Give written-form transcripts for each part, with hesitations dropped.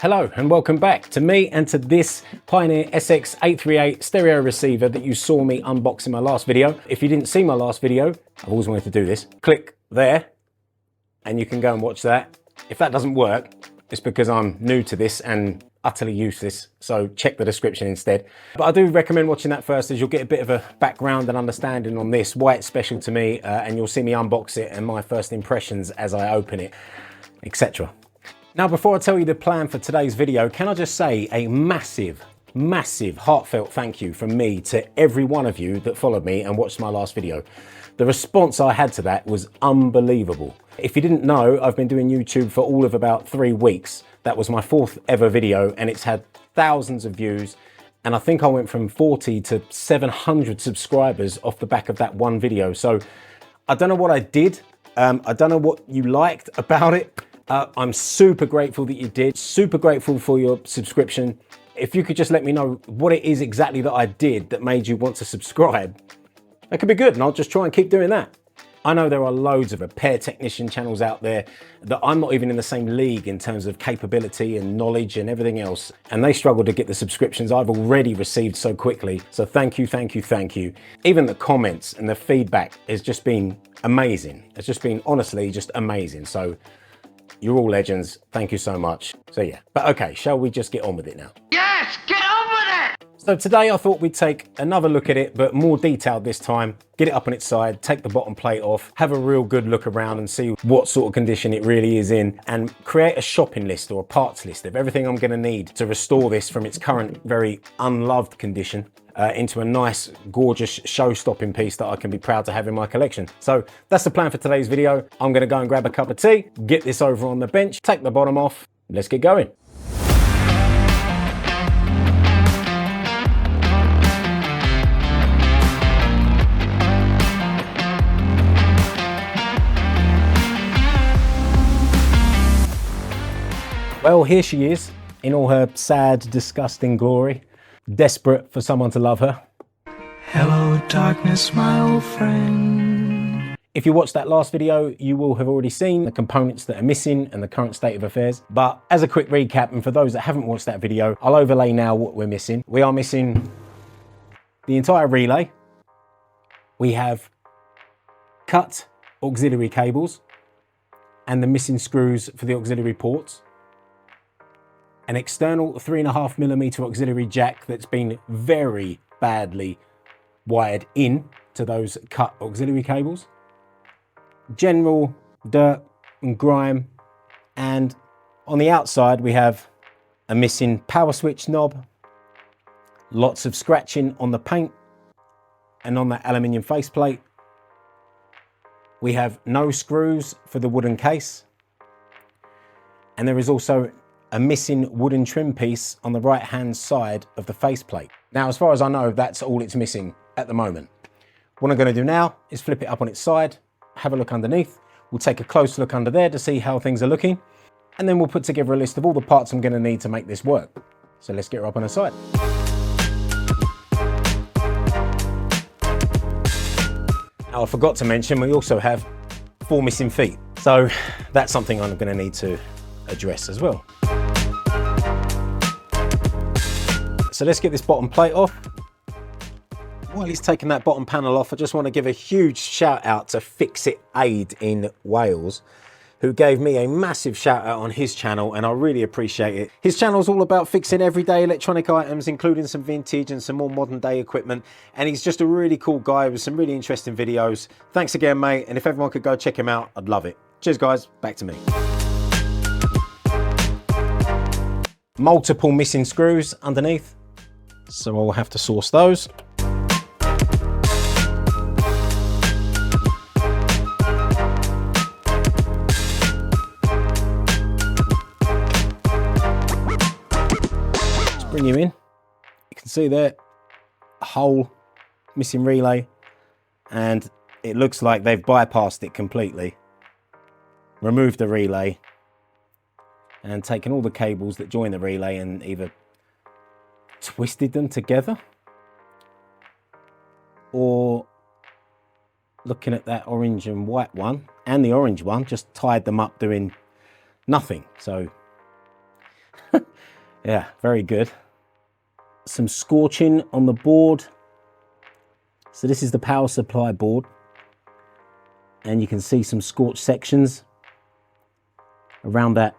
Hello and welcome back to me and to this Pioneer SX838 stereo receiver that you saw me unbox in my last video. If you didn't see my last video, I've always wanted to do this. Click there and you can go and watch that. If that doesn't work, it's because I'm new to this and utterly useless, so check the description instead. But I do recommend watching that first, as you'll get a bit of a background and understanding on this, why it's special to me, and you'll see me unbox it and my first impressions as I open it, etc. Now, before I tell you the plan for today's video, can I just say a massive, heartfelt thank you from me to every one of you that followed me and watched my last video. The response I had to that was unbelievable. If you didn't know, I've been doing YouTube for all of about 3 weeks. That was my 4th ever video and it's had thousands of views. And I think I went from 40 to 700 subscribers off the back of that one video. So I don't know what I did. I don't know what you liked about it. I'm super grateful that you did, super grateful for your subscription. If you could just let me know what it is exactly that I did that made you want to subscribe, that could be good, and I'll just try and keep doing that. I know there are loads of repair technician channels out there that I'm not even in the same league in terms of capability and knowledge and everything else, and they struggle to get the subscriptions I've already received so quickly. So thank you, thank you, thank you. Even the comments and the feedback has just been amazing. It's just been honestly just amazing. So you're all legends. Thank you so much. So yeah, but okay, shall we just get on with it now? Yes, get on with it! So today I thought we'd take another look at it, but more detailed this time. Get it up on its side, take the bottom plate off, have a real good look around and see what sort of condition it really is in, and create a shopping list or a parts list of everything I'm gonna need to restore this from its current very unloved condition into a nice, gorgeous, show-stopping piece that I can be proud to have in my collection. So that's the plan for today's video. I'm gonna go and grab a cup of tea, get this over on the bench, take the bottom off, let's get going. Well, here she is in all her sad, disgusting glory, desperate for someone to love her. Hello, darkness, my old friend. If you watched that last video, you will have already seen the components that are missing and the current state of affairs. But as a quick recap, and for those that haven't watched that video, I'll overlay now what we're missing. We are missing the entire relay. We have cut auxiliary cables and the missing screws for the auxiliary ports. An external 3.5mm auxiliary jack that's been very badly wired in to those cut auxiliary cables. General dirt and grime, and on the outside we have a missing power switch knob, lots of scratching on the paint and on that aluminium faceplate. We have no screws for the wooden case, and there is also a missing wooden trim piece on the right hand side of the faceplate. Now, as far as I know, that's all it's missing at the moment. What I'm going to do now is flip it up on its side, have a look underneath. We'll take a close look under there to see how things are looking, and then we'll put together a list of all the parts I'm going to need to make this work. So let's get her up on her side. Now, I forgot to mention, we also have 4 missing feet. So that's something I'm going to need to address as well. So let's get this bottom plate off. While he's taking that bottom panel off, I just want to give a huge shout out to Fix It Aid in Wales, who gave me a massive shout out on his channel, and I really appreciate it. His channel is all about fixing everyday electronic items, including some vintage and some more modern day equipment. And he's just a really cool guy with some really interesting videos. Thanks again, mate. And if everyone could go check him out, I'd love it. Cheers, guys. Back to me. Multiple missing screws underneath, so I'll have to source those. Let's bring you in. You can see there a hole, missing relay, and it looks like they've bypassed it completely. Removed the relay and taken all the cables that join the relay and either twisted them together, or looking at that orange and white one and the orange one, just tied them up doing nothing. So Yeah, very good. Some scorching on the board. So this is the power supply board. And you can see some scorched sections around that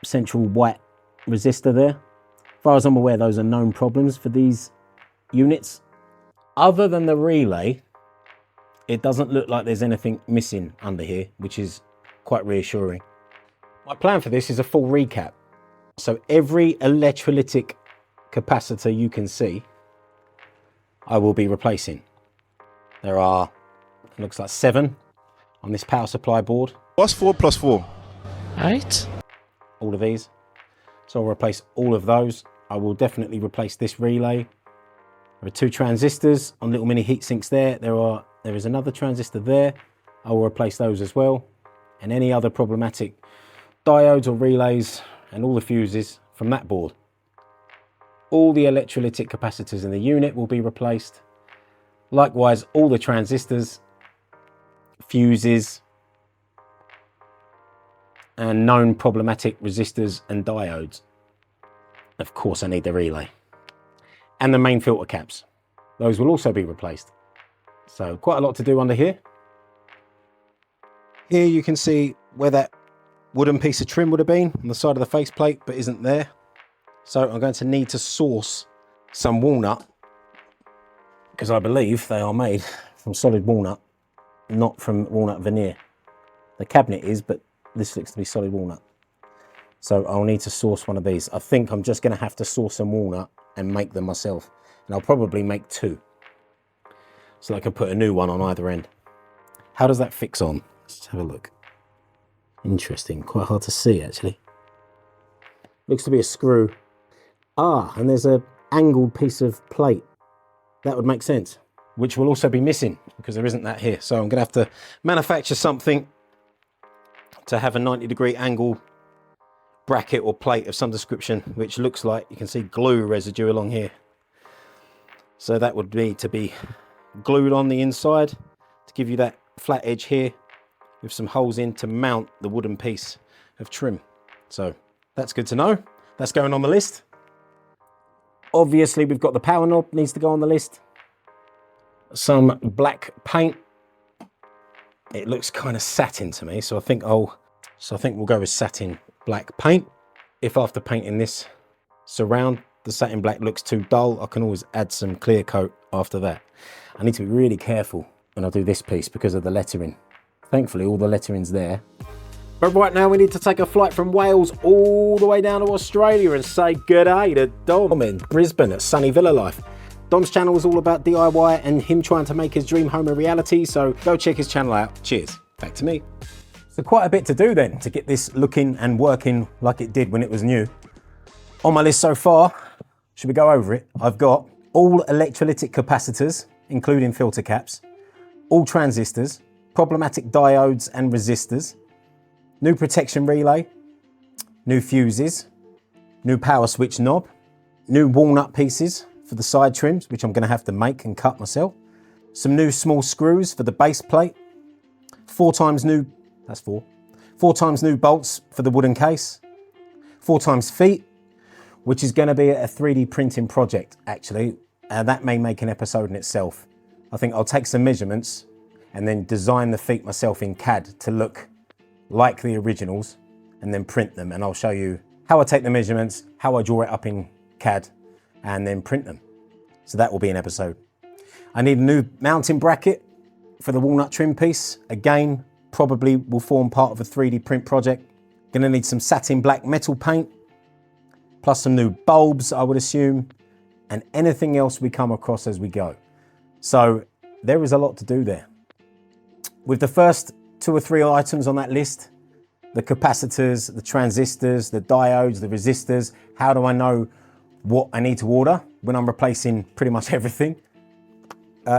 central white resistor there. As far as I'm aware, those are known problems for these units. Other than the relay, it doesn't look like there's anything missing under here, which is quite reassuring. My plan for this is a full recap. So every electrolytic capacitor you can see, I will be replacing. There are, it looks like 7 on this power supply board. What's 4 plus 4? 8? All of these. So I'll replace all of those. I will definitely replace this relay. There are 2 transistors on little mini heat sinks there. There is another transistor there. I will replace those as well. And any other problematic diodes or relays and all the fuses from that board. All the electrolytic capacitors in the unit will be replaced. Likewise, all the transistors, fuses, and known problematic resistors and diodes. Of course, I need the relay. And the main filter caps. Those will also be replaced. So quite a lot to do under here. Here you can see where that wooden piece of trim would have been on the side of the faceplate, but isn't there. So I'm going to need to source some walnut, because I believe they are made from solid walnut, not from walnut veneer. The cabinet is, but this looks to be solid walnut. So I'll need to source one of these. I think I'm just going to have to source some walnut and make them myself. And I'll probably make 2. So I can put a new one on either end. How does that fix on? Let's have a look. Interesting, quite hard to see actually. Looks to be a screw. Ah, and there's a angled piece of plate. That would make sense. Which will also be missing because there isn't that here. So I'm gonna have to manufacture something to have a 90-degree angle bracket or plate of some description, which looks like you can see glue residue along here. So that would need to be glued on the inside to give you that flat edge here with some holes in to mount the wooden piece of trim. So that's good to know. That's going on the list. Obviously, we've got the power knob needs to go on the list. Some black paint. It looks kind of satin to me, so I think we'll go with satin black paint. If after painting this surround, the satin black looks too dull, I can always add some clear coat after that. I need to be really careful when I do this piece because of the lettering. Thankfully, all the lettering's there. But right now we need to take a flight from Wales all the way down to Australia and say good day to Dom in Brisbane at sunny Villa Life. Dom's channel is all about DIY and him trying to make his dream home a reality, so go check his channel out. Cheers. Back to me. So quite a bit to do then to get this looking and working like it did when it was new. On my list so far, should we go over it? I've got all electrolytic capacitors, including filter caps, all transistors, problematic diodes and resistors, new protection relay, new fuses, new power switch knob, new walnut pieces for the side trims, which I'm going to have to make and cut myself, some new small screws for the base plate, 4 times new bolts for the wooden case, 4 times feet, which is going to be a 3D printing project actually. That may make an episode in itself. I think I'll take some measurements and then design the feet myself in CAD to look like the originals and then print them, and I'll show you how I take the measurements, how I draw it up in CAD and then print them. So that will be an episode. I need a new mounting bracket for the walnut trim piece. Again, probably will form part of a 3D print project. Gonna need some satin black metal paint, plus some new bulbs, I would assume, and anything else we come across as we go. So there is a lot to do there. With the first 2 or 3 items on that list, the capacitors, the transistors, the diodes, the resistors, how do I know what I need to order when I'm replacing pretty much everything?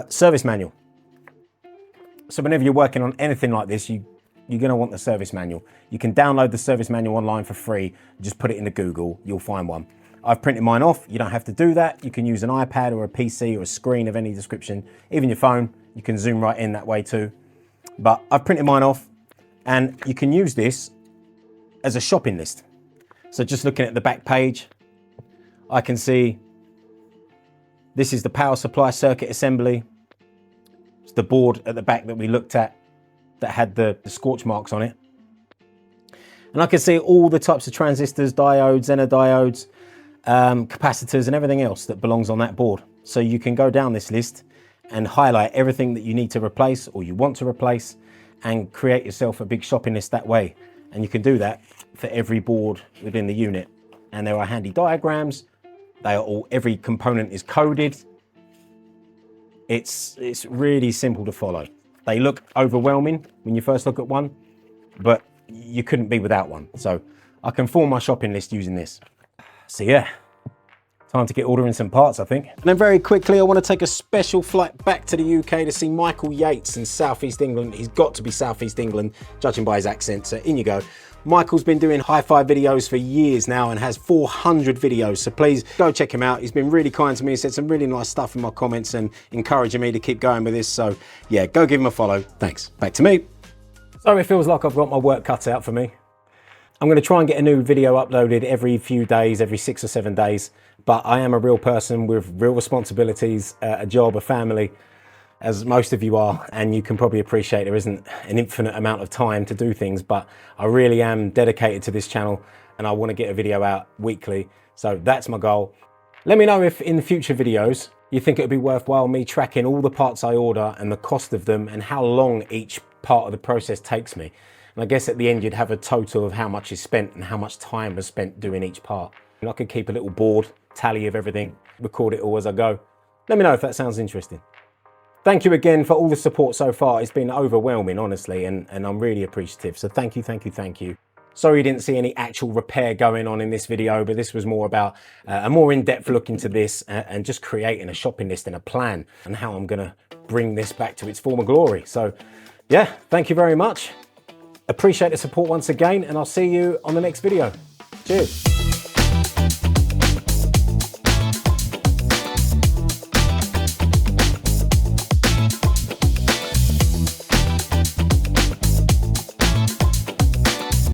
Service manual. So whenever you're working on anything like this, you're going to want the service manual. You can download the service manual online for free. Just put it into Google, you'll find one. I've printed mine off. You don't have to do that. You can use an iPad or a PC or a screen of any description, even your phone. You can zoom right in that way too. But I've printed mine off, and you can use this as a shopping list. So just looking at the back page, I can see this is the power supply circuit assembly. It's the board at the back that we looked at that had the scorch marks on it. And I can see all the types of transistors, diodes, Zener diodes, capacitors and everything else that belongs on that board. So you can go down this list and highlight everything that you need to replace or you want to replace and create yourself a big shopping list that way. And you can do that for every board within the unit. And there are handy diagrams. They are all, every component is coded. It's really simple to follow. They look overwhelming when you first look at one, but you couldn't be without one. So I can form my shopping list using this. So yeah, time to get ordering some parts, I think. And then very quickly, I want to take a special flight back to the UK to see Michael Yates in Southeast England. He's got to be Southeast England, judging by his accent. So in you go. Michael's been doing hi-fi videos for years now and has 400 videos. So please go check him out. He's been really kind to me. He said some really nice stuff in my comments and encouraging me to keep going with this. So yeah, go give him a follow. Thanks. Back to me. So it feels like I've got my work cut out for me. I'm going to try and get a new video uploaded every few days, every 6 or 7 days. But I am a real person with real responsibilities, a job, a family, as most of you are. And you can probably appreciate there isn't an infinite amount of time to do things, but I really am dedicated to this channel and I want to get a video out weekly. So that's my goal. Let me know if in the future videos, you think it would be worthwhile me tracking all the parts I order and the cost of them and how long each part of the process takes me. And I guess at the end, you'd have a total of how much is spent and how much time was spent doing each part. And I could keep a little board, tally of everything, record it all as I go. Let me know if that sounds interesting. Thank you again for all the support so far. It's been overwhelming, honestly, and I'm really appreciative. So thank you, thank you, thank you. Sorry you didn't see any actual repair going on in this video, but this was more about a more in-depth look into this and just creating a shopping list and a plan and how I'm gonna bring this back to its former glory. So yeah, thank you very much. Appreciate the support once again, and I'll see you on the next video. Cheers.